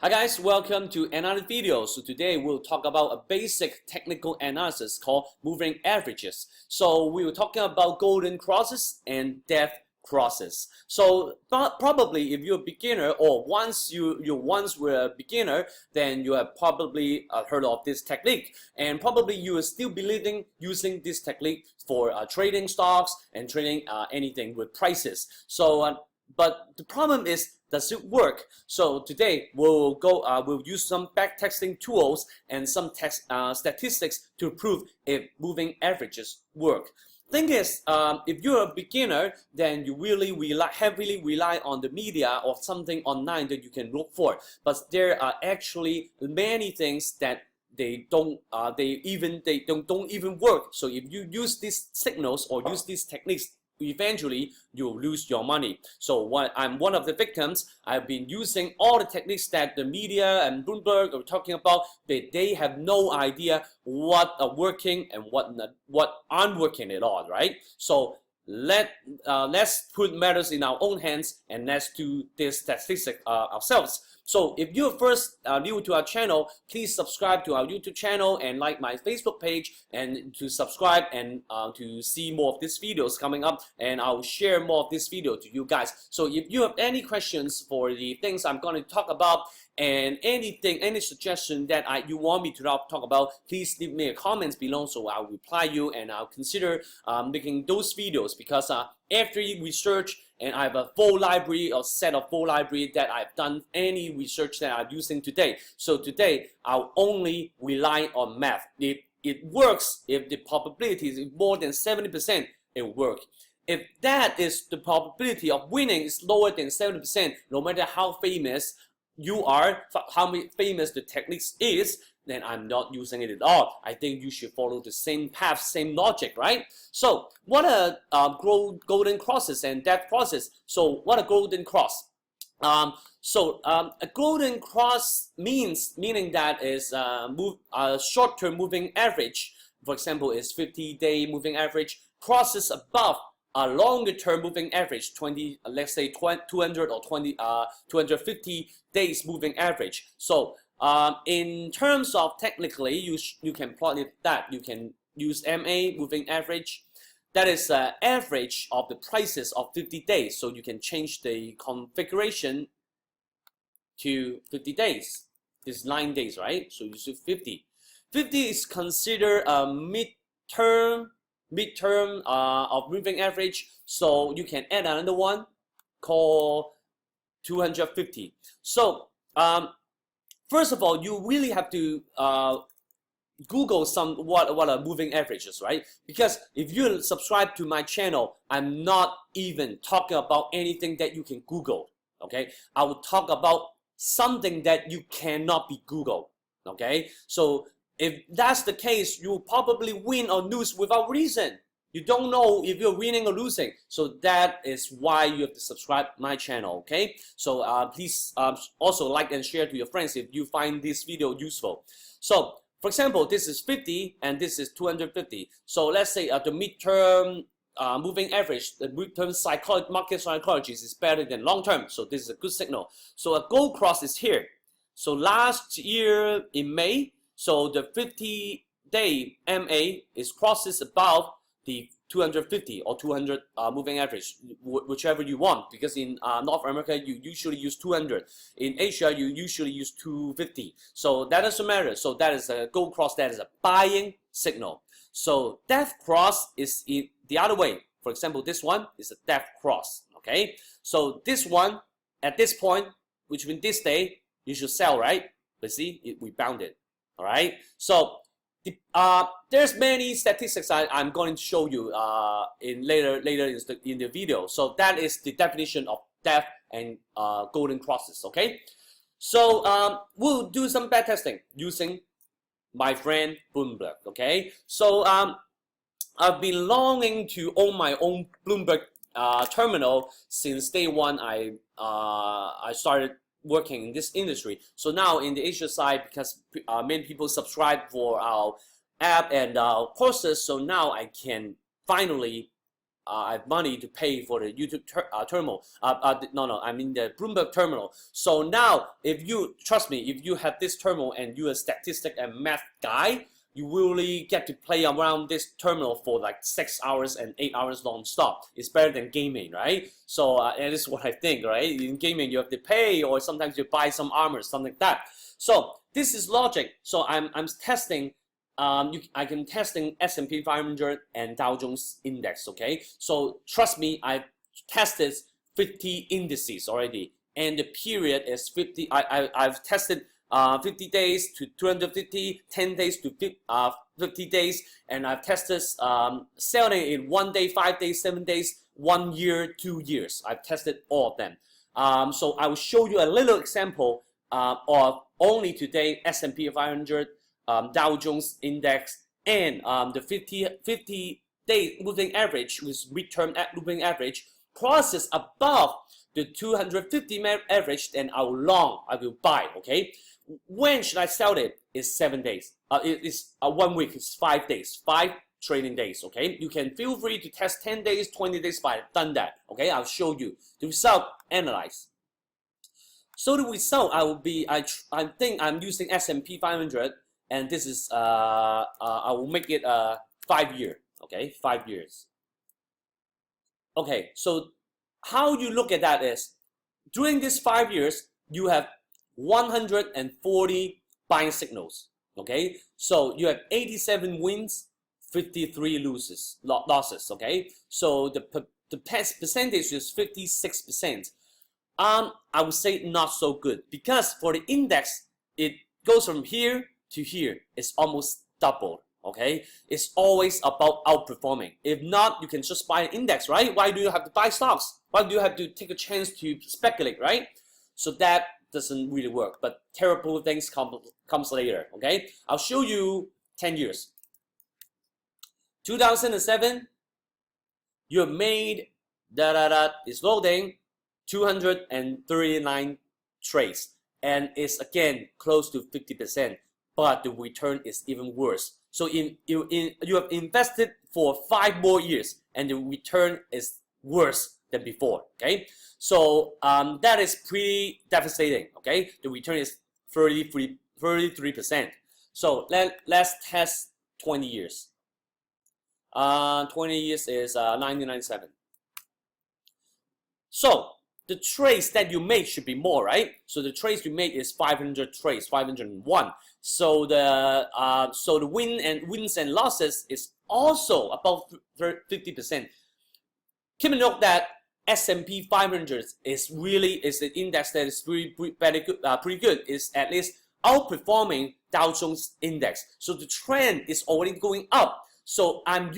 Hi guys, welcome to another video. So today we'll talk about a basic technical analysis called moving averages. So we were talking about golden crosses and death crosses. So probably if you're a beginner or once you once were a beginner, then you have probably heard of this technique, and probably you are still believing using this technique for trading stocks and trading anything with prices. But the problem is, does it work? So today we'll use some backtesting tools and some statistics to prove if moving averages work. Thing is, if you're a beginner, then you really heavily rely on the media or something online that you can look for. But there are actually many things that they don't even work. So if you use these signals or use these techniques, eventually you'll lose your money. So I'm one of the victims. I've been using all the techniques that the media and Bloomberg are talking about, but they have no idea what are working and what aren't working at all, right? So let's put matters in our own hands and let's do this statistic ourselves. So if you're first new to our channel, please subscribe to our YouTube channel and like my Facebook page, and to subscribe and to see more of these videos coming up, and I'll share more of this video to you guys. So if you have any questions for the things I'm going to talk about, and any suggestion that you want me to talk about, please leave me a comments below, so I'll reply you and I'll consider making those videos, because after research, and I have a full library or set of full library that I've done any research that I'm using today. So today I'll only rely on math. If it works, if the probability is more than 70%, it will work. If that is the probability of winning is lower than 70%, no matter how famous you are, how famous the techniques is, then I'm not using it at all. I think you should follow the same path, same logic, right? So what are golden crosses and death crosses? So what a golden cross? A golden cross meaning that is a short-term moving average. For example, is 50-day moving average crosses above a longer-term moving average, let's say 200 or 250 days moving average. So in terms of technically, you can plot it that you can use MA, moving average. That is average of the prices of 50 days. So you can change the configuration to 50 days. This is 9 days, right? So you see 50. 50 is considered a midterm of moving average. So you can add another one called 250. So first of all, you really have to Google what are moving averages, right? Because if you subscribe to my channel, I'm not even talking about anything that you can Google. Okay, I will talk about something that you cannot be Googled. Okay, so if that's the case, you probably win or lose without reason. You don't know if you're winning or losing. So that is why you have to subscribe to my channel, okay? So please also like and share to your friends if you find this video useful. So for example, this is 50 and this is 250. So let's say the midterm moving average, the midterm market psychology is better than long term. So this is a good signal. So a gold cross is here. So last year in May, so the 50-day MA is crosses above the 250 or 200 moving average, whichever you want, because in North America you usually use 200, in Asia you usually use 250, so that doesn't matter. So that is a gold cross, that is a buying signal. So death cross is in the other way. For example, this one is a death cross, okay? So this one, at this point, which means this day, you should sell, right? But see, it rebounded, all right? So there's many statistics I'm going to show you later in the video. So that is the definition of death and golden crosses. Okay, so we'll do some backtesting using my friend Bloomberg. Okay, so I've been longing to own my own Bloomberg terminal since day one. I started working in this industry. So now in the Asia side, because many people subscribe for our app and courses, so now I can finally I have money to pay for the YouTube terminal. No, I mean the Bloomberg terminal. So now, if you trust me, if you have this terminal and you're a statistic and math guy, you really get to play around this terminal for like 6 hours and 8 hours non-stop. It's better than gaming, right? So and this is what I think, right? In gaming, you have to pay, or sometimes you buy some armor, something like that. So this is logic. So I'm testing. I can testing S&P 500 and Dow Jones Index. Okay, so trust me, I tested 50 indices already, and the period is 50. I've tested 50 days to 250, 10 days to 50 days, and I've tested selling in 1 day, 5 days, 7 days, 1 year, 2 years. I've tested all of them. So I will show you a little example of only today S&P 500. Dow Jones Index, and the 50-day moving average with midterm moving average crosses above the 250 average, then I will buy. Okay, when should I sell it? It's 7 days. It is 1 week. It's 5 days, 5 trading days. Okay, you can feel free to test 10 days, 20 days. But I've done that. Okay, I'll show you the result. Analyze. So the result, I think I'm using S&P 500. And this is I will make it 5 year. Okay, 5 years. Okay, so how you look at that is during these 5 years you have 140 buying signals. Okay, so you have 87 wins, 53 losses. Okay, so the percentage is 56%. I would say not so good, because for the index it goes from here to here. It's almost double. Okay, it's always about outperforming. If not, you can just buy an index, right? Why do you have to buy stocks? Why do you have to take a chance to speculate, right? So that doesn't really work. But terrible things comes later. Okay, I'll show you 10 years. 2007, you made it's loading 239 trades, and it's again close to 50%. But the return is even worse. So you have invested for 5 more years, and the return is worse than before. Okay, so that is pretty devastating. Okay, the return is 33%. So let's test 20 years. 20 years is 1997. So the trades that you make should be more, right? So the trades you make is 500 trades, 501. So the wins and losses is also about 50%. Keep a note that S&P 500 is the index that is pretty good. It's at least outperforming Dow Jones Index. So the trend is already going up. So I'm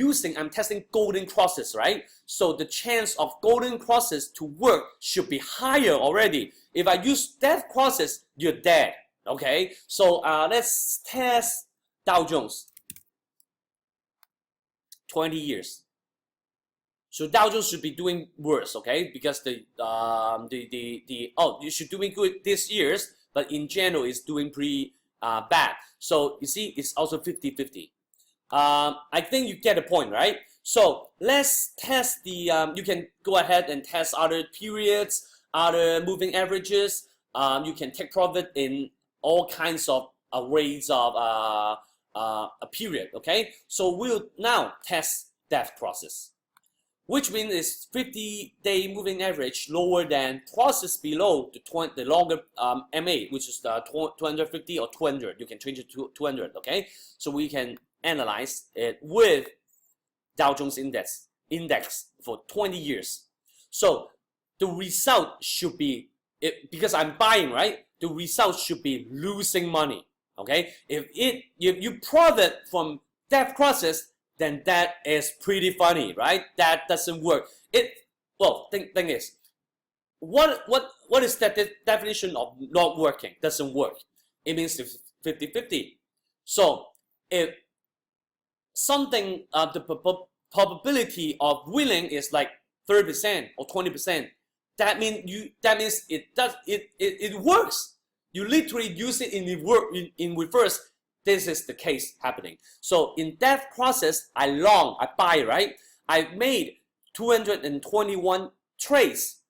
testing golden crosses, right? So the chance of golden crosses to work should be higher already. If I use death crosses, you're dead. Okay, so let's test Dow Jones. 20 years. So Dow Jones should be doing worse, okay? Because you should doing good this years, but in general it's doing pretty bad. So you see, it's also 50-50. I think you get the point, right? So let's test the, you can go ahead and test other periods, other moving averages. You can take profit in all kinds of rates of a period, okay? So we'll now test that process, which means it's 50-day moving average lower than crosses below the longer MA, which is the 250 or 200. You can change it to 200, okay? So we can analyze it with Dow Jones Index for 20 years. So the result should be, because I'm buying, right? The result should be losing money, okay? If you profit from that crosses, then that is pretty funny, right? That doesn't work. Thing is, what is that definition of not working? Doesn't work. It means 50-50. So if something, the probability of winning is like 30% or 20%, that means it works. You literally use it in reverse. This is the case happening. So in that process, I buy, right? I made 221 trades,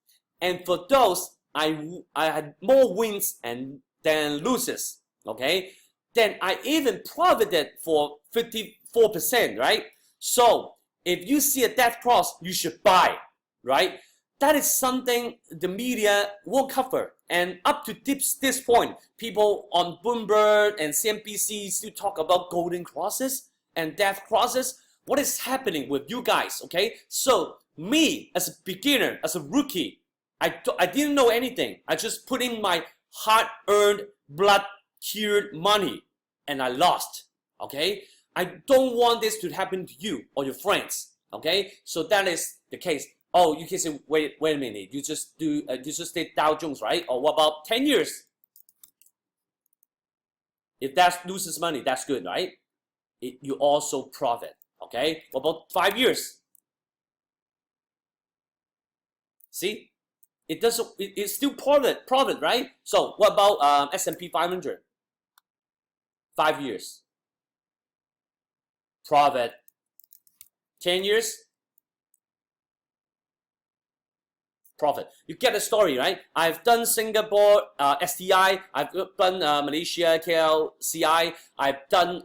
and for those I had more wins than losses. Okay, then I even profited for 54%, right? So if you see a death cross, you should buy, right? That is something the media will cover. And up to this point, people on Bloomberg and CNBC still talk about golden crosses and death crosses. What is happening with you guys, okay? So me, as a beginner, as a rookie, I didn't know anything. I just put in my hard-earned, blood-cured money, and I lost, okay? I don't want this to happen to you or your friends, okay? So that is the case. Oh, you can say, wait a minute. You just did Dow Jones, right? Or what about 10 years? If that loses money, that's good, right? You also profit, okay? What about 5 years? See, it's still profit, right? So what about S&P 500? 5 years, profit. 10 years, profit. You get the story, right? I've done Singapore STI, I've done Malaysia KLCI, I've done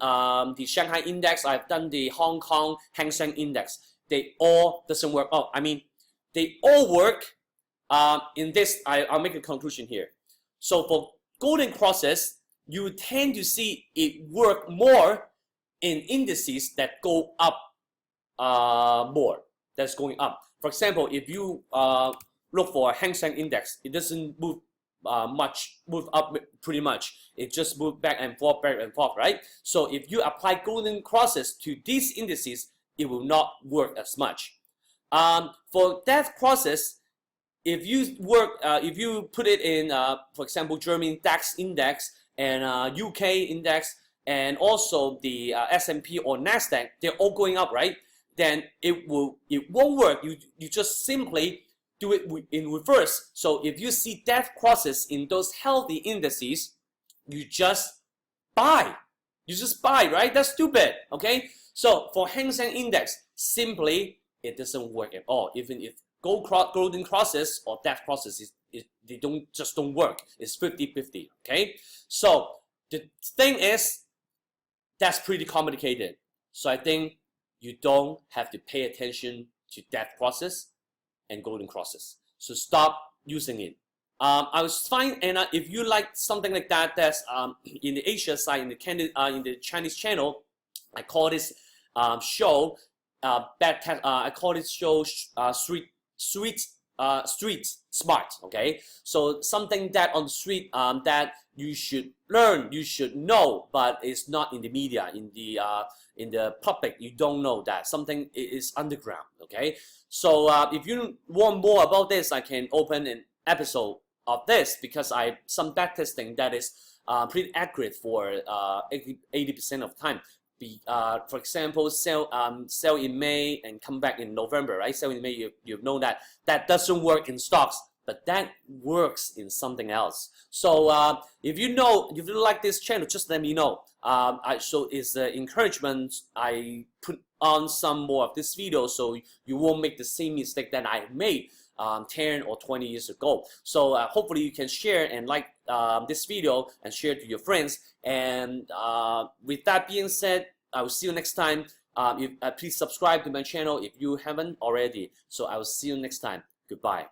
the Shanghai Index, I've done the Hong Kong Hang Seng Index. They all doesn't work. Oh, I mean, they all work. In this, I'll make a conclusion here. So for golden crosses, you tend to see it work more in indices that go up more. That's going up. For example, if you look for a Hang Seng Index, it doesn't move move up pretty much. It just moves back and forth, right? So if you apply golden crosses to these indices, it will not work as much. For death crosses, if you put it in, for example, German DAX index and UK index, and also the S&P or Nasdaq, they're all going up, right? Then it won't work. You just simply do it in reverse. So if you see death crosses in those healthy indices, you just buy. You just buy, right? That's stupid, okay? So for Hang Seng Index, simply it doesn't work at all. Even if golden crosses or death crosses, they don't work. It's 50-50, okay? So the thing is, that's pretty complicated. So I think you don't have to pay attention to death crosses and golden crosses. So stop using it. I was fine, and if you like something like that, that's in the Asia side, in the Chinese channel, I call this show I call this show street smart. Okay, so something that on the street that you should learn, you should know, but it's not in the media, in the public. You don't know that something is underground. Okay, so if you want more about this, I can open an episode of this, because some backtesting that is pretty accurate for 80% of the time. For example, sell in May and come back in November, right? Sell in May, you know that doesn't work in stocks, but that works in something else. So if you like this channel, just let me know. So it's the encouragement. I put on some more of this video so you won't make the same mistake that I made 10 or 20 years ago. So hopefully you can share and like this video and share it to your friends. And with that being said, I will see you next time. Please subscribe to my channel if you haven't already. So I will see you next time. Goodbye.